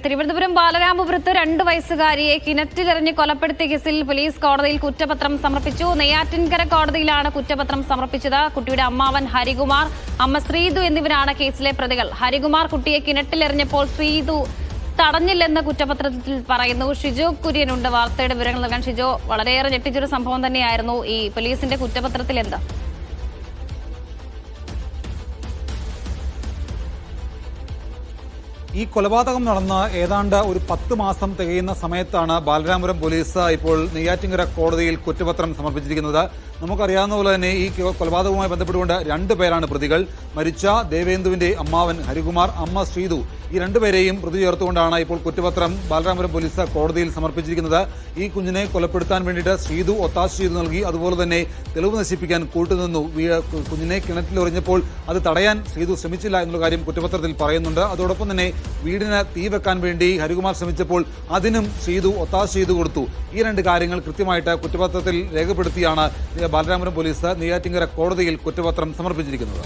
തിരുവനന്തപുരം ബാലരാമപുരത്ത് 2 വയസ്സുകാരിയെ കിണറ്റിലെറിഞ്ഞ് കൊലപ്പെടുത്തിയ കേസിൽ പോലീസ് കോടതിയിൽ കുറ്റപത്രം സമർപ്പിച്ചു. നെയ്യാറ്റിൻകര കോടതിയിലാണ് കുറ്റപത്രം സമർപ്പിച്ചത്. കുട്ടിയുടെ അമ്മാവൻ ഹരികുമാർ, അമ്മ ശ്രീതു എന്നിവരാണ് കേസിലെ പ്രതികൾ. ഹരികുമാർ കുട്ടിയെ കിണറ്റിലെറിഞ്ഞപ്പോൾ ശ്രീതു തടഞ്ഞില്ലെന്ന് കുറ്റപത്രത്തിൽ പറയുന്നു. ഷിജോ കുര്യനുണ്ട് വാർത്തയുടെ വിവരങ്ങൾ നൽകാൻ. ഷിജോ, വളരെയേറെ ഞെട്ടിച്ചൊരു സംഭവം തന്നെയായിരുന്നു ഈ പോലീസിന്റെ കുറ്റപത്രത്തിൽ. എന്താ? ഈ കൊലപാതകം നടന്ന ഏതാണ്ട് ഒരു 10 മാസം തികയുന്ന സമയത്താണ് ബാലരാമപുരം പോലീസ് ഇപ്പോൾ നെയ്യാറ്റിൻകര കോടതിയിൽ കുറ്റപത്രം സമർപ്പിച്ചിരിക്കുന്നത്. നമുക്കറിയാവുന്ന പോലെ തന്നെ ഈ കൊലപാതകവുമായി ബന്ധപ്പെട്ടുകൊണ്ട് 2 പേരാണ് പ്രതികൾ. മരിച്ച ദേവേന്ദുവിന്റെ അമ്മാവൻ ഹരികുമാർ, അമ്മ ശ്രീതു, ഈ 2 പേരെയും പ്രതി ചേർത്തുകൊണ്ടാണ് ഇപ്പോൾ കുറ്റപത്രം ബാലരാമപുരം പോലീസ് കോടതിയിൽ സമർപ്പിച്ചിരിക്കുന്നത്. ഈ കുഞ്ഞിനെ കൊലപ്പെടുത്താൻ വേണ്ടിയിട്ട് ശ്രീതു ഒത്താശ ചെയ്തു നൽകി, അതുപോലെ തന്നെ തെളിവ് നശിപ്പിക്കാൻ കൂട്ടുനിന്നു. കുഞ്ഞിനെ കിണറ്റിലെറിഞ്ഞപ്പോൾ അത് തടയാൻ ശ്രീതു ശ്രമിച്ചില്ല എന്നുള്ള കാര്യം കുറ്റപത്രത്തിൽ പറയുന്നുണ്ട്. അതോടൊപ്പം തന്നെ വീടിന് തീ വെക്കാൻ വേണ്ടി ഹരികുമാർ ശ്രമിച്ചപ്പോൾ അതിനും ശ്രീതു ഒത്താശ ചെയ്തു കൊടുത്തു. ഈ 2 കാര്യങ്ങൾ കൃത്യമായിട്ട് കുറ്റപത്രത്തിൽ രേഖപ്പെടുത്തിയാണ് ബാലരാമപുരം പോലീസ് നെയ്യാറ്റിൻകര കോടതിയിൽ കുറ്റപത്രം സമർപ്പിച്ചിരിക്കുന്നത്.